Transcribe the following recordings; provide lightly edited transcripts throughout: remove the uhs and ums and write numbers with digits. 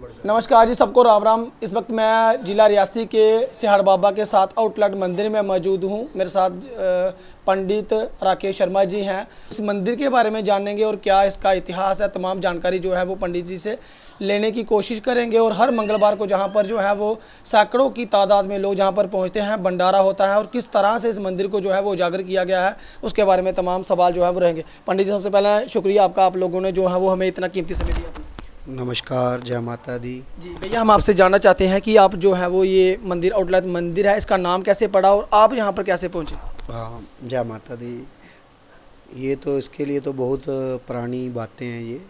नमस्कार जी, सबको राम राम। इस वक्त मैं जिला रियासी के सिहाड़ बाबा के साथ आउटलेट मंदिर में मौजूद हूँ। मेरे साथ पंडित राकेश शर्मा जी हैं। इस मंदिर के बारे में जानेंगे और क्या इसका इतिहास है, तमाम जानकारी जो है वो पंडित जी से लेने की कोशिश करेंगे। और हर मंगलवार को जहाँ पर जो है वो सैकड़ों की तादाद में लोग जहाँ पर पहुँचते हैं, भंडारा होता है और किस तरह से इस मंदिर को जो है वो उजागर किया गया है, उसके बारे में तमाम सवाल जो है वो रहेंगे। पंडित जी, सबसे पहले शुक्रिया आपका, आप लोगों ने जो है वो हमें इतना कीमती समय दिया। नमस्कार, जय माता दी। जी भैया, हम आपसे जानना चाहते हैं कि आप जो है वो ये मंदिर आउटलेट मंदिर है, इसका नाम कैसे पड़ा और आप यहाँ पर कैसे पहुँचे? हाँ, जय माता दी। ये तो इसके लिए तो बहुत पुरानी बातें हैं।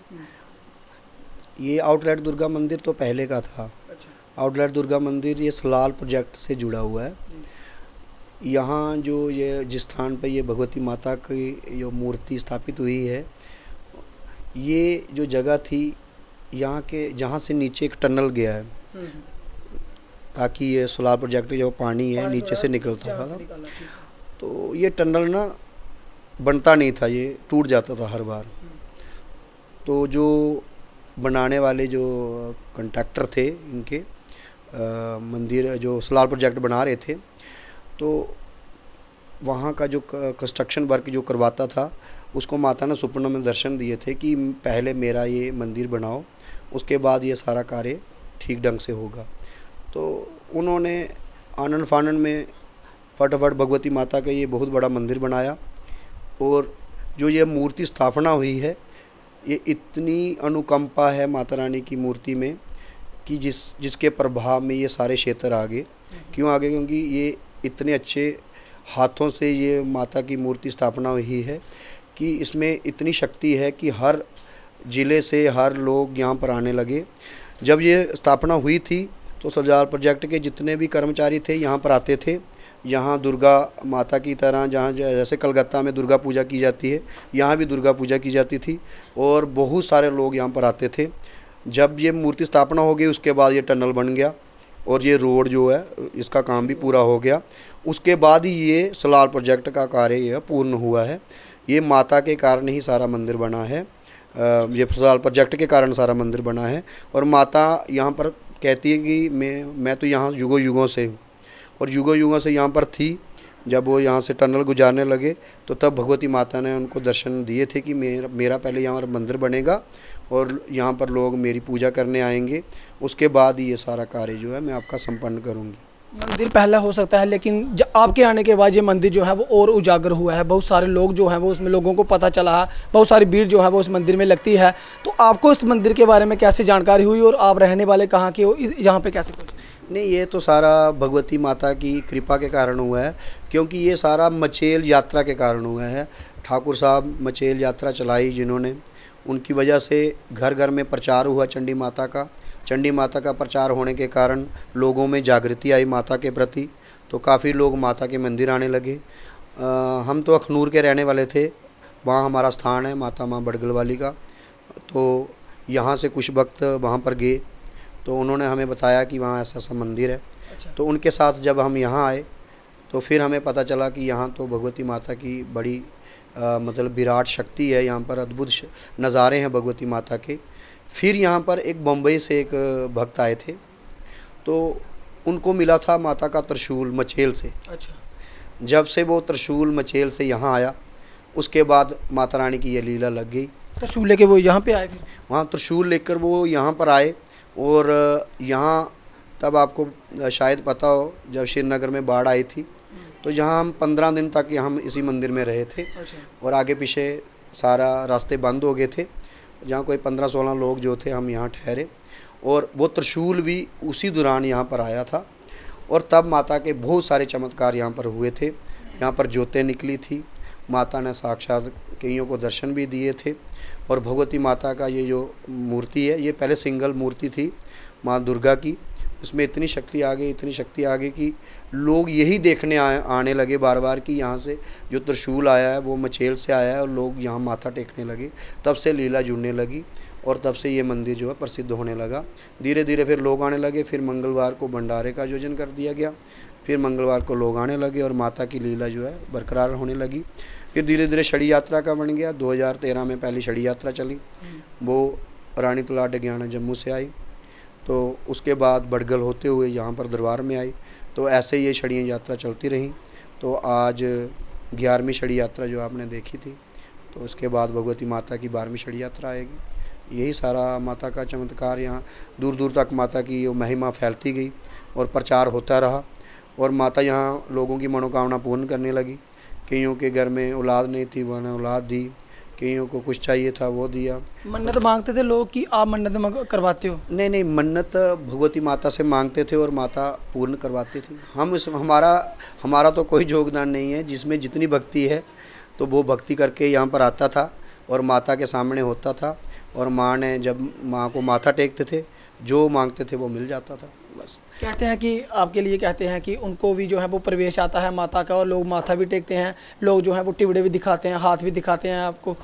ये आउटलेट दुर्गा मंदिर तो पहले का था। अच्छा। आउटलेट दुर्गा मंदिर ये सलाल प्रोजेक्ट से जुड़ा हुआ है। यहाँ जो ये जिस स्थान पर ये भगवती माता की जो मूर्ति स्थापित हुई है, ये जो जगह थी यहाँ के जहाँ से नीचे एक टनल गया है, ताकि ये सोलार प्रोजेक्ट जो पानी है नीचे से निकलता था। तो ये टनल ना बनता नहीं था, ये टूट जाता था हर बार। तो जो बनाने वाले जो कॉन्ट्रैक्टर थे इनके मंदिर जो सोलार प्रोजेक्ट बना रहे थे, तो वहाँ का जो कंस्ट्रक्शन वर्क जो करवाता था, उसको माता ने सुपने में दर्शन दिए थे कि पहले मेरा ये मंदिर बनाओ, उसके बाद ये सारा कार्य ठीक ढंग से होगा। तो उन्होंने आनन फानन में फटाफट भगवती माता का ये बहुत बड़ा मंदिर बनाया। और जो ये मूर्ति स्थापना हुई है, ये इतनी अनुकंपा है माता रानी की मूर्ति में कि जिसके प्रभाव में ये सारे क्षेत्र आगे क्यों आगे, क्योंकि ये इतने अच्छे हाथों से ये माता की मूर्ति स्थापना हुई है कि इसमें इतनी शक्ति है कि हर ज़िले से हर लोग यहाँ पर आने लगे। जब ये स्थापना हुई थी तो सोलार प्रोजेक्ट के जितने भी कर्मचारी थे यहाँ पर आते थे। यहाँ दुर्गा माता की तरह जहाँ जैसे कलकत्ता में दुर्गा पूजा की जाती है, यहाँ भी दुर्गा पूजा की जाती थी और बहुत सारे लोग यहाँ पर आते थे। जब ये मूर्ति स्थापना हो गई, उसके बाद ये टनल बन गया और ये रोड जो है इसका काम भी पूरा हो गया। उसके बाद ही ये सोलार प्रोजेक्ट का कार्य यह पूर्ण हुआ है। ये माता के कारण ही सारा मंदिर बना है, ये सोलार प्रोजेक्ट के कारण सारा मंदिर बना है। और माता यहाँ पर कहती है कि मैं तो यहाँ युगों युगों से हूँ और युगों युगों से यहाँ पर थी। जब वो यहाँ से टनल गुजारने लगे तो तब भगवती माता ने उनको दर्शन दिए थे कि मेरा पहले यहाँ पर मंदिर बनेगा और यहाँ पर लोग मेरी पूजा करने आएंगे, उसके बाद ये सारा कार्य जो है मैं आपका संपन्न करूँगी। मंदिर पहला हो सकता है, लेकिन आपके आने के बाद ये मंदिर जो है वो और उजागर हुआ है। बहुत सारे लोग जो हैं वो उसमें, लोगों को पता चला है, बहुत सारी भीड़ जो है वो उस मंदिर में लगती है। तो आपको इस मंदिर के बारे में कैसे जानकारी हुई और आप रहने वाले कहाँ के हो, यहाँ पे कैसे पहुँचे? नहीं, ये तो सारा भगवती माता की कृपा के कारण हुआ है, क्योंकि ये सारा मचेल यात्रा के कारण हुआ है। ठाकुर साहब मचेल यात्रा चलाई जिन्होंने, उनकी वजह से घर घर में प्रचार हुआ चंडी माता का। चंडी माता का प्रचार होने के कारण लोगों में जागृति आई माता के प्रति, तो काफ़ी लोग माता के मंदिर आने लगे। हम तो अखनूर के रहने वाले थे, वहाँ हमारा स्थान है माता माँ बड़गल वाली का। तो यहाँ से कुछ वक्त वहाँ पर गए तो उन्होंने हमें बताया कि वहाँ ऐसा ऐसा मंदिर है। अच्छा। तो उनके साथ जब हम यहाँ आए तो फिर हमें पता चला कि यहाँ तो भगवती माता की बड़ी मतलब विराट शक्ति है, यहाँ पर अद्भुत नज़ारे हैं भगवती माता के। फिर यहाँ पर एक बम्बई से एक भक्त आए थे, तो उनको मिला था माता का त्रिशूल मचेल से। अच्छा। जब से वो त्रिशूल मचेल से यहाँ आया, उसके बाद माता रानी की ये लीला लग गई। त्रिशूल लेके वो यहाँ पे आए? फिर वहाँ त्रिशूल लेकर वो यहाँ पर आए। और यहाँ तब आपको शायद पता हो, जब श्रीनगर में बाढ़ आई थी तो यहाँ हम 15 दिन तक हम इसी मंदिर में रहे थे। अच्छा। और आगे पीछे सारा रास्ते बंद हो गए थे, जहाँ कोई 15-16 लोग जो थे हम यहाँ ठहरे। और वो त्रिशूल भी उसी दौरान यहाँ पर आया था और तब माता के बहुत सारे चमत्कार यहाँ पर हुए थे। यहाँ पर ज्योतें निकली थी, माता ने साक्षात कईयों को दर्शन भी दिए थे। और भगवती माता का ये जो मूर्ति है, ये पहले सिंगल मूर्ति थी माँ दुर्गा की, इसमें इतनी शक्ति आ गई, इतनी शक्ति आ गई कि लोग यही देखने आने लगे बार बार कि यहाँ से जो त्रिशूल आया है वो मचेल से आया है, और लोग यहाँ माथा टेकने लगे। तब से लीला जुड़ने लगी और तब से ये मंदिर जो है प्रसिद्ध होने लगा। धीरे धीरे फिर लोग आने लगे। फिर मंगलवार को भंडारे का आयोजन कर दिया गया, फिर मंगलवार को लोग आने लगे और माता की लीला जो है बरकरार होने लगी। फिर धीरे धीरे छड़ी यात्रा का बन गया। 2013 में पहली छड़ी यात्रा चली, वो रानी तलाट डगियाना जम्मू से आई। तो उसके बाद बड़गल होते हुए यहाँ पर दरबार में आई। तो ऐसे ये छड़ियाँ यात्रा चलती रहीं। तो आज 11वीं छड़ी यात्रा जो आपने देखी थी, तो उसके बाद भगवती माता की 12वीं छड़ी यात्रा आएगी। यही सारा माता का चमत्कार, यहाँ दूर दूर तक माता की महिमा फैलती गई और प्रचार होता रहा। और माता यहाँ लोगों की मनोकामना पूर्ण करने लगी। कईयों के घर में औलाद नहीं थी, उन्होंने औलाद दी। कईयों को कुछ चाहिए था, वो दिया। मन्नत मांगते थे लोग कि आप मन्नत करवाते हो? नहीं, मन्नत भगवती माता से मांगते थे और माता पूर्ण करवाती थी। हम इस हमारा तो कोई योगदान नहीं है। जिसमें जितनी भक्ति है तो वो भक्ति करके यहाँ पर आता था और माता के सामने होता था। और माँ ने जब माँ को माथा टेकते थे, जो मांगते थे वो मिल जाता था। बस कहते हैं कि आपके लिए कहते हैं कि उनको भी जो है वो प्रवेश आता है माता का, और लोग माथा भी टेकते हैं, लोग जो है वो टिवड़े भी दिखाते हैं, हाथ भी दिखाते हैं आपको।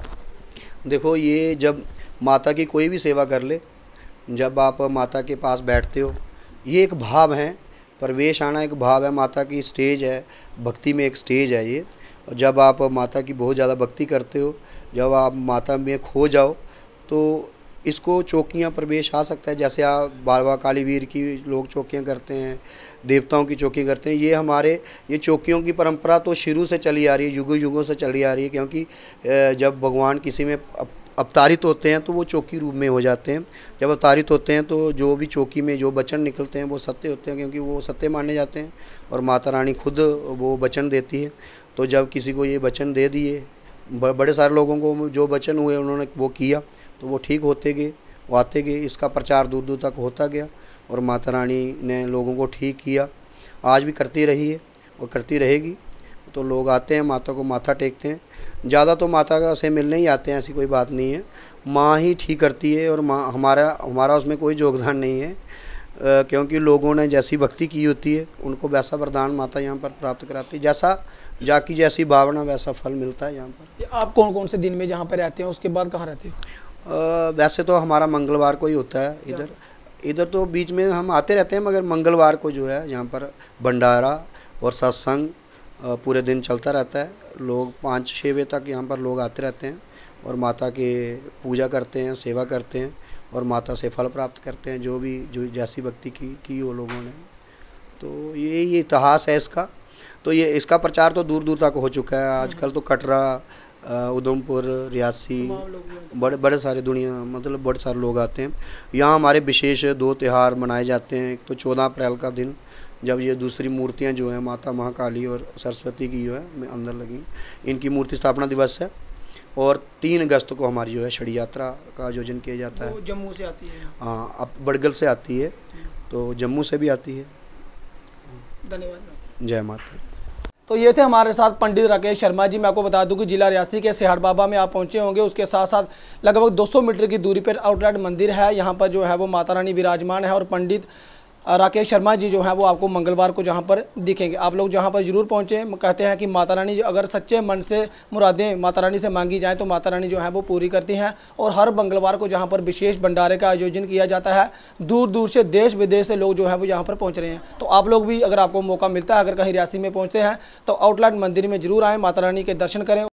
देखो, ये जब माता की कोई भी सेवा कर ले, जब आप माता के पास बैठते हो, ये एक भाव है। प्रवेश आना एक भाव है, माता की स्टेज है, भक्ति में एक स्टेज है ये। और जब आप माता की बहुत ज़्यादा भक्ति करते हो, जब आप माता में खो जाओ, तो इसको चौकियाँ प्रवेश आ सकता है। जैसे आप बाबा कालीवीर की लोग चौकियाँ करते हैं, देवताओं की चौकी करते हैं। ये चौकियों की परंपरा तो शुरू से चली आ रही है, युगों युगों से चली आ रही है। क्योंकि जब भगवान किसी में अवतारित होते हैं तो वो चौकी रूप में हो जाते हैं। जब अवतारित होते हैं तो जो भी चौकी में जो वचन निकलते हैं वो सत्य होते हैं, क्योंकि वो सत्य माने जाते हैं। और माता रानी खुद वो वचन देती है। तो जब किसी को ये वचन दे दिए, बड़े सारे लोगों को जो वचन हुए उन्होंने वो किया, तो वो ठीक होते गए, वो आते गए। इसका प्रचार दूर दूर तक होता गया और माता रानी ने लोगों को ठीक किया। आज भी करती रही है और करती रहेगी। तो लोग आते हैं, माता को माथा टेकते हैं। ज़्यादा तो माता का से मिलने ही आते हैं, ऐसी कोई बात नहीं है। माँ ही ठीक करती है और माँ हमारा उसमें कोई योगदान नहीं है। क्योंकि लोगों ने जैसी भक्ति की होती है उनको वैसा वरदान माता यहाँ पर प्राप्त कराती है। जैसी भावना वैसा फल मिलता है यहाँ पर। आप कौन कौन से दिन में जहाँ पर रहते हैं, उसके बाद कहाँ रहते हो? वैसे तो हमारा मंगलवार को ही होता है इधर तो बीच में हम आते रहते हैं, मगर मंगलवार को जो है यहाँ पर भंडारा और सत्संग पूरे दिन चलता रहता है। लोग 5-6 बजे तक यहाँ पर लोग आते रहते हैं और माता के पूजा करते हैं, सेवा करते हैं और माता से फल प्राप्त करते हैं, जो जैसी भक्ति की वो लोगों ने। तो ये इतिहास है इसका। तो ये इसका प्रचार तो दूर दूर तक हो चुका है। आजकल तो कटरा, उधमपुर, रियासी, बड़े सारे बड़े सारे लोग आते हैं यहाँ। हमारे विशेष 2 त्यौहार मनाए जाते हैं। एक तो 14 अप्रैल का दिन, जब ये दूसरी मूर्तियाँ जो हैं माता महाकाली और सरस्वती की जो है अंदर लगी, इनकी मूर्ति स्थापना दिवस है। और 3 अगस्त को हमारी जो है छड़ी यात्रा का आयोजन किया जाता है। जम्मू से आती है? हाँ, अब बड़गल से आती है, तो जम्मू से भी आती है। धन्यवाद। जय माता। तो ये थे हमारे साथ पंडित राकेश शर्मा जी। मैं आपको बता दूं कि जिला रियासी के सिहाड़ बाबा में आप पहुंचे होंगे। उसके साथ साथ लगभग 200 मीटर की दूरी पर आउटलेट मंदिर है। यहाँ पर जो है वो माता रानी विराजमान है और पंडित राकेश शर्मा जी जो हैं वो आपको मंगलवार को जहाँ पर दिखेंगे। आप लोग जहाँ पर ज़रूर पहुँचे। कहते हैं कि माता रानी अगर सच्चे मन से मुरादें माता रानी से मांगी जाएँ तो माता रानी जो है वो पूरी करती हैं। और हर मंगलवार को जहाँ पर विशेष भंडारे का आयोजन किया जाता है, दूर दूर से देश विदेश से लोग जो है वो यहाँ पर पहुँच रहे हैं। तो आप लोग भी अगर आपको मौका मिलता है, अगर कहीं रियासी में पहुँचते हैं तो आउटलेट मंदिर में ज़रूर आएँ, माता रानी के दर्शन करें।